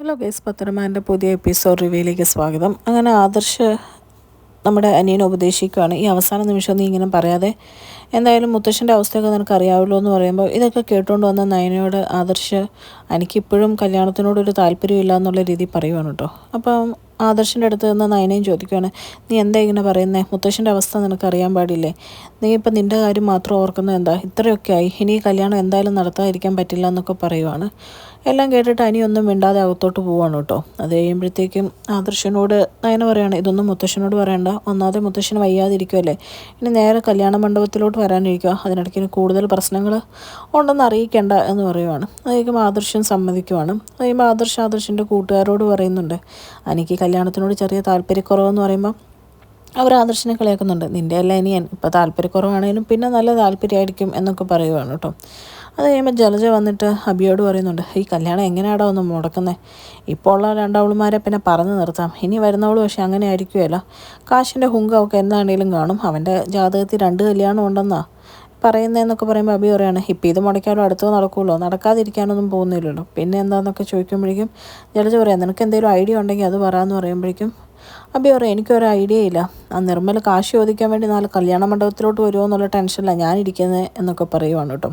Hello guys, പത്തരമാൻ്റെ പുതിയ episode റിവ്യൂയിലേക്ക് സ്വാഗതം. അങ്ങനെ ആദർശ് നമ്മുടെ അനിയനെ ഉപദേശിക്കുകയാണ്, ഈ അവസാന നിമിഷം നീ ഇങ്ങനെ പറയാതെ എന്തായാലും മുത്തശ്ശൻ്റെ അവസ്ഥയൊക്കെ നിനക്ക് അറിയാമല്ലോ എന്ന് പറയുമ്പോൾ ഇതൊക്കെ കേട്ടുകൊണ്ട് വന്ന നയനയോട് ആദർശ് എനിക്കിപ്പോഴും കല്യാണത്തിനോടൊരു താല്പര്യമില്ല എന്നുള്ള രീതിയിൽ പറയുവാണ് കേട്ടോ. അപ്പം ആദർശിൻ്റെ അടുത്ത് നിന്ന് നയനയും ചോദിക്കുകയാണ്, നീ എന്താ ഇങ്ങനെ പറയുന്നത്? മുത്തശ്ശൻ്റെ അവസ്ഥ നിനക്ക് അറിയാൻ പാടില്ലേ? നീ ഇപ്പം നിൻ്റെ കാര്യം മാത്രം ഓർക്കുന്നത് എന്താ? ഇത്രയൊക്കെ ആയി, ഇനി ഈ കല്യാണം എന്തായാലും നടത്താതിരിക്കാൻ പറ്റില്ല എന്നൊക്കെ പറയുവാണ്. എല്ലാം കേട്ടിട്ട് അനിയൊന്നും മിണ്ടാതെ അകത്തോട്ട് പോവാണ് കേട്ടോ. അത് കഴിയുമ്പോഴത്തേക്കും ആദർശനോട് നയന പറയാണ്, ഇതൊന്നും മുത്തശ്ശനോട് പറയണ്ട, ഒന്നാമതെ മുത്തശ്ശന് വയ്യാതിരിക്കുമല്ലേ, ഇനി നേരെ കല്യാണ മണ്ഡപത്തിലോട്ട് വരാനിരിക്കുക, അതിനിടയ്ക്ക് കൂടുതൽ പ്രശ്നങ്ങൾ ഉണ്ടെന്ന് അറിയിക്കേണ്ട എന്ന് പറയുവാണ്. അത് കഴിയുമ്പോൾ ആദർശൻ സമ്മതിക്കുവാണ്. അത് കഴിയുമ്പോൾ ആദർശിൻ്റെ കൂട്ടുകാരോട് പറയുന്നുണ്ട്, എനിക്ക് കല്യാണത്തിനോട് ചെറിയ താല്പര്യക്കുറവെന്ന് പറയുമ്പോൾ അവർ ആദർശിനെ കളിയാക്കുന്നുണ്ട്. നിൻ്റെ അല്ല അനിയൻ, ഇപ്പോൾ താല്പര്യക്കുറവാണെങ്കിലും പിന്നെ നല്ല താല്പര്യമായിരിക്കും എന്നൊക്കെ പറയുവാണ് കേട്ടോ. അത് കഴിയുമ്പോൾ ജലജ വന്നിട്ട് അബിയോട് പറയുന്നുണ്ട്, ഈ കല്യാണം എങ്ങനെയാണോ ഒന്ന് മുടക്കുന്നത്? ഇപ്പോൾ ഉള്ള രണ്ടവളുമാരെ പിന്നെ പറഞ്ഞു നിർത്താം, ഇനി വരുന്നവൾ പക്ഷെ അങ്ങനെ ആയിരിക്കുമല്ല. കാശിൻ്റെ ഹുങ്കൊക്കെ എന്താണെങ്കിലും കാണും, അവൻ്റെ ജാതകത്തിൽ 2 കല്യാണം ഉണ്ടെന്നാ പറയുന്നതെന്നൊക്കെ പറയുമ്പോൾ അബി പറയാണ്, ഇപ്പം ഇത് മുടക്കാലോ അടുത്തത് നടക്കുമല്ലോ, നടക്കാതിരിക്കാനൊന്നും പോകുന്നില്ലല്ലോ, പിന്നെ എന്താണെന്നൊക്കെ ചോദിക്കുമ്പോഴേക്കും ജലജ പറയാം, നിനക്ക് എന്തെങ്കിലും ഐഡിയ ഉണ്ടെങ്കിൽ അത് പറയാമെന്ന് പറയുമ്പോഴേക്കും അബി പറയാം, എനിക്കൊരു ഐഡിയ ഇല്ല, ആ നിർമ്മൽ കാശ് ചോദിക്കാൻ വേണ്ടി 4 കല്യാണ മണ്ഡപത്തിലോട്ട് വരുമോ എന്നുള്ള ടെൻഷനിലാണ് ഞാനിരിക്കുന്നത് എന്നൊക്കെ പറയുവാണ് കേട്ടോ.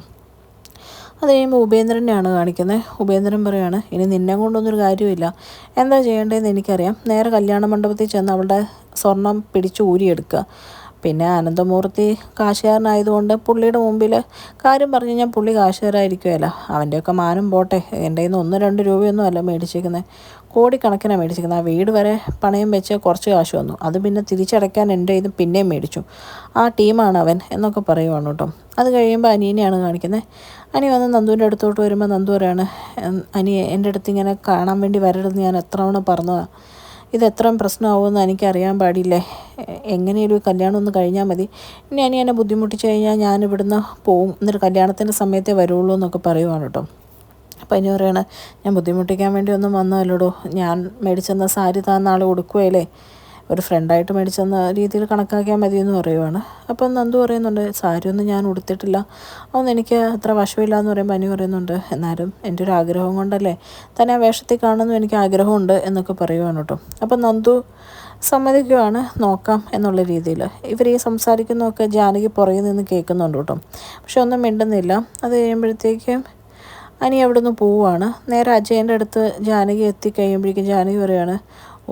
അത് കഴിയുമ്പോൾ ഉപേന്ദ്രനെയാണ് കാണിക്കുന്നത്. ഉപേന്ദ്രൻ പറയാണ്, ഇനി നിന്നെ കൊണ്ടൊന്നൊരു കാര്യമില്ല, എന്താ ചെയ്യേണ്ടതെന്ന് എനിക്കറിയാം, നേരെ കല്യാണ മണ്ഡപത്തിൽ ചെന്ന് അവളുടെ സ്വർണം പിടിച്ച് ഊരിയെടുക്കുക. പിന്നെ അനന്തമൂർത്തി കാശുകാരനായതുകൊണ്ട് പുള്ളിയുടെ മുമ്പിൽ കാര്യം പറഞ്ഞു കഴിഞ്ഞാൽ പുള്ളി കാശുകാരായിരിക്കുമല്ലോ, അവൻ്റെയൊക്കെ മാനം പോട്ടെ, എൻ്റെ കയ്യിൽ നിന്ന് 1-2 രൂപയൊന്നും അല്ല മേടിച്ചിരിക്കുന്നത്, കോടിക്കണക്കിനാണ് മേടിച്ചിരിക്കുന്നത്. ആ വീട് വരെ പണയം വെച്ച് കുറച്ച് കാശ് വന്നു, അത് പിന്നെ തിരിച്ചടയ്ക്കാൻ എൻ്റെ ഇത് പിന്നെയും മേടിച്ചു, ആ ടീമാണ് അവൻ എന്നൊക്കെ പറയുവാണ് കേട്ടോ. അത് കഴിയുമ്പോൾ അനീനെയാണ് കാണിക്കുന്നത്. അനി വന്ന് നന്ദുവിൻ്റെ അടുത്തോട്ട് വരുമ്പോൾ നന്ദു പറയാണ്, അനി എൻ്റെ അടുത്ത് ഇങ്ങനെ കാണാൻ വേണ്ടി വരരുതെന്ന് ഞാൻ എത്ര തവണ പറഞ്ഞതാണ്, ഇത് എത്രയും പ്രശ്നമാവുമെന്ന് എനിക്കറിയാൻ പാടില്ലേ, എങ്ങനെയൊരു കല്യാണം ഒന്ന് കഴിഞ്ഞാൽ മതി, ഇനി അനി എന്നെ ബുദ്ധിമുട്ടിച്ച് കഴിഞ്ഞാൽ ഞാൻ ഇവിടുന്ന് പോവും, എന്നിട്ട് കല്യാണത്തിൻ്റെ സമയത്തേ വരുള്ളൂ എന്നൊക്കെ പറയുവാണ് കേട്ടോ. അപ്പം അനി പറയണ, ഞാൻ ബുദ്ധിമുട്ടിക്കാൻ വേണ്ടി ഒന്നും വന്നതല്ലടോ, ഞാൻ മേടിച്ചെന്ന സാരി താൻ നാളെ കൊടുക്കുകയല്ലേ, ഒരു ഫ്രണ്ടായിട്ട് മേടിച്ചെന്ന രീതിയിൽ കണക്കാക്കിയാൽ മതിയെന്ന് പറയുവാണ്. അപ്പം നന്ദു പറയുന്നുണ്ട്, സാരിയൊന്നും ഞാൻ ഉടുത്തിട്ടില്ല, അതൊന്നും എനിക്ക് അത്ര വശമില്ല എന്ന് പറയുമ്പോൾ അനി പറയുന്നുണ്ട്, എന്നാലും എൻ്റെ ഒരു ആഗ്രഹം കൊണ്ടല്ലേ തന്നെ ആ വേഷത്തിൽ കാണുന്നു, എനിക്ക് ആഗ്രഹമുണ്ട് എന്നൊക്കെ പറയുവാണ് കേട്ടോ. അപ്പം നന്ദു സമ്മതിക്കുവാണ്, നോക്കാം എന്നുള്ള രീതിയിൽ. ഇവർ ഈ സംസാരിക്കുന്നതൊക്കെ ജാനകി പുറകിൽ നിന്ന് കേൾക്കുന്നുണ്ട് കേട്ടോ, പക്ഷെ ഒന്നും മിണ്ടുന്നില്ല. അത് കഴിയുമ്പോഴത്തേക്കും അനി അവിടെ നിന്ന് പോവുകയാണ്. നേരെ അജയൻ്റെ അടുത്ത് ജാനകി എത്തിക്കഴിയുമ്പോഴേക്കും ജാനകി പറയുകയാണ്,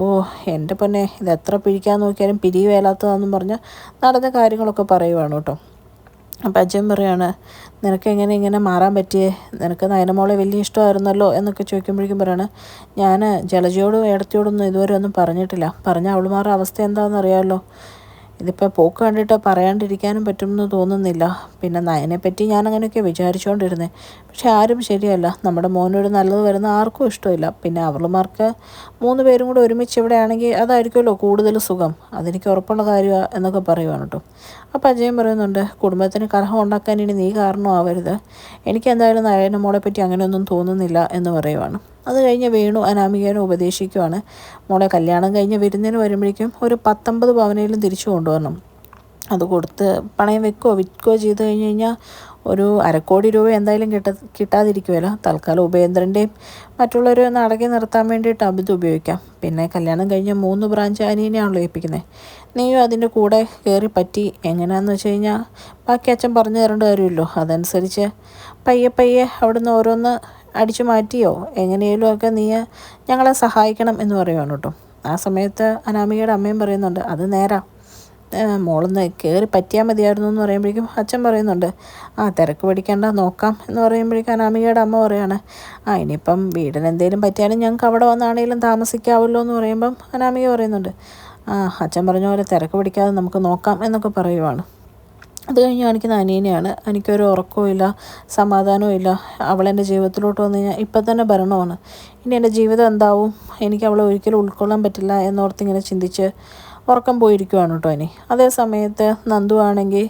ഓ എൻ്റെ പൊന്നെ, ഇത് എത്ര പിഴിക്കാൻ നോക്കിയാലും പിരിവേലാത്തതാണെന്നും പറഞ്ഞ് നടന്ന കാര്യങ്ങളൊക്കെ പറയുവാണ് കേട്ടോ. അപ്പം അജയൻ പറയാണ്, നിനക്ക് എങ്ങനെ ഇങ്ങനെ മാറാൻ പറ്റിയേ, നിനക്ക് നയനമോളെ വലിയ ഇഷ്ടമായിരുന്നല്ലോ എന്നൊക്കെ ചോദിക്കുമ്പോഴേക്കും പറയാണ്, ഞാൻ ജലജയോടും ഏടത്തിയോടൊന്നും ഇതുവരെ ഒന്നും പറഞ്ഞിട്ടില്ല, പറഞ്ഞ അവളുമാരുടെ അവസ്ഥ എന്താണെന്ന് അറിയാമല്ലോ, ഇതിപ്പോൾ പോക്ക് കണ്ടിട്ട് പറയാണ്ടിരിക്കാനും പറ്റുമെന്ന് തോന്നുന്നില്ല. പിന്നെ നയനെപ്പറ്റി ഞാൻ അങ്ങനെയൊക്കെ വിചാരിച്ചുകൊണ്ടിരുന്നത്, പക്ഷെ ആരും ശരിയല്ല, നമ്മുടെ മോനൊരു നല്ലത് വരുന്ന ആർക്കും ഇഷ്ടമില്ല, പിന്നെ അവളുമാർക്ക് 3 പേരും കൂടെ ഒരുമിച്ച് ഇവിടെ ആണെങ്കിൽ അതായിരിക്കുമല്ലോ കൂടുതൽ സുഖം, അതെനിക്ക് ഉറപ്പുള്ള കാര്യമാണ് എന്നൊക്കെ പറയുവാണ് കേട്ടോ. അപ്പോൾ അജയൻ പറയുന്നുണ്ട്, കുടുംബത്തിന് കലഹം ഉണ്ടാക്കാൻ ഇനി നീ കാരണമാവരുത്, എനിക്ക് എന്തായാലും നയന മോളെ പറ്റി അങ്ങനെയൊന്നും തോന്നുന്നില്ല എന്ന് പറയുവാണ്. അത് കഴിഞ്ഞ് വേണു അനാമികേനെ ഉപദേശിക്കുവാണ്, മോളെ കല്യാണം കഴിഞ്ഞ് വിരുന്നിന് വരുമ്പോഴേക്കും ഒരു 19 പവനേലും തിരിച്ചു കൊണ്ടുവരണം, അത് കൊടുത്ത് പണയം വിൽക്കുകയോ ചെയ്ത് കഴിഞ്ഞ് കഴിഞ്ഞാൽ ഒരു 250 കോടി രൂപ എന്തായാലും കിട്ടാതിരിക്കുമല്ലോ, തൽക്കാലം ഉപേന്ദ്രൻ്റെയും മറ്റുള്ളവരെ അടക്കി നിർത്താൻ വേണ്ടിയിട്ട് അത് ഉപയോഗിക്കാം. പിന്നെ കല്യാണം കഴിഞ്ഞ് 3 ബ്രാഞ്ച് അനിയനെയാണല്ലോ ഏൽപ്പിക്കുന്നത്, നീയും അതിൻ്റെ കൂടെ കയറി പറ്റി, എങ്ങനെയാണെന്ന് വെച്ച് കഴിഞ്ഞാൽ ബാക്കി അച്ഛൻ പറഞ്ഞു തരേണ്ട കാര്യമില്ലോ, അതനുസരിച്ച് പയ്യെ അവിടുന്ന് ഓരോന്ന് അടിച്ചു മാറ്റിയോ എങ്ങനെയെങ്കിലും ഒക്കെ നീ ഞങ്ങളെ സഹായിക്കണം എന്ന് പറയുവാണ് കേട്ടോ. ആ സമയത്ത് അനാമികയുടെ അമ്മയും പറയുന്നുണ്ട്, അത് നേരാ, മോളൊന്ന് കയറി പറ്റിയാൽ മതിയായിരുന്നു എന്ന് പറയുമ്പോഴേക്കും അച്ഛൻ പറയുന്നുണ്ട്, തിരക്ക് പിടിക്കേണ്ട, നോക്കാം എന്ന് പറയുമ്പോഴേക്കും അനാമികയുടെ അമ്മ പറയാണ്, ഇനിയിപ്പം വീടിന് എന്തെങ്കിലും പറ്റിയാലും ഞങ്ങൾക്ക് അവിടെ വന്നാണെങ്കിലും താമസിക്കാമല്ലോ എന്ന് പറയുമ്പം അനാമിക പറയുന്നുണ്ട്, അച്ഛൻ പറഞ്ഞ പോലെ തിരക്ക് പിടിക്കാതെ നമുക്ക് നോക്കാം എന്നൊക്കെ പറയുവാണ്. അത് കഴിഞ്ഞ് കാണിക്കുന്ന അനീനെയാണ്. എനിക്കൊരു ഉറക്കവും ഇല്ല, സമാധാനവും ഇല്ല, അവളെൻ്റെ ജീവിതത്തിലോട്ട് വന്നു കഴിഞ്ഞാൽ ഇപ്പം തന്നെ ഭരണമാണ്, ഇനി എൻ്റെ ജീവിതം എന്താവും, എനിക്ക് അവളെ ഒരിക്കലും ഉൾക്കൊള്ളാൻ പറ്റില്ല എന്നോർത്തിങ്ങനെ ചിന്തിച്ച് ഉറക്കം പോയിരിക്കുവാണ് കേട്ടോ അനി. അതേ സമയത്ത് നന്ദു ആണെങ്കിൽ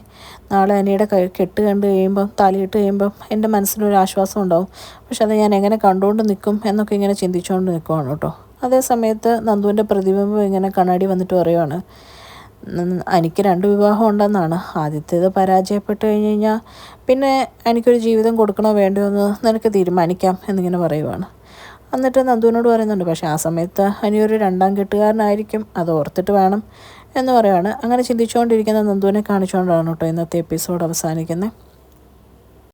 നാളെ അനിയുടെ കെട്ട് കണ്ട് കഴിയുമ്പം താലിയിട്ട് കഴിയുമ്പം എൻ്റെ മനസ്സിനൊരു ആശ്വാസം ഉണ്ടാവും, പക്ഷെ അത് ഞാൻ എങ്ങനെ കണ്ടുകൊണ്ട് നിൽക്കും എന്നൊക്കെ ഇങ്ങനെ ചിന്തിച്ചുകൊണ്ട് നിൽക്കുവാണ് കേട്ടോ. അതേ സമയത്ത് നന്ദുവിൻ്റെ പ്രതിബിംബം ഇങ്ങനെ കണ്ണാടി വന്നിട്ട് പറയുവാണ്, എനിക്ക് 2 വിവാഹം ഉണ്ടെന്നാണ്, ആദ്യത്തേത് പരാജയപ്പെട്ട് കഴിഞ്ഞ് കഴിഞ്ഞാൽ പിന്നെ എനിക്കൊരു ജീവിതം കൊടുക്കണോ വേണ്ടയോ എന്ന് നിനക്ക് തീരുമാനിക്കാം എന്നിങ്ങനെ പറയുവാണ്. എന്നിട്ട് നന്ദുവിനോട് പറയുന്നുണ്ട്, പക്ഷേ ആ സമയത്ത് അനിയൊരു രണ്ടാം കെട്ടുകാരനായിരിക്കും, അത് ഓർത്തിട്ട് വേണം എന്ന് പറയുവാണ്. അങ്ങനെ ചിന്തിച്ചുകൊണ്ടിരിക്കുന്ന നന്ദുവിനെ കാണിച്ചുകൊണ്ടാണ് കേട്ടോ ഇന്നത്തെ എപ്പിസോഡ് അവസാനിക്കുന്നത്.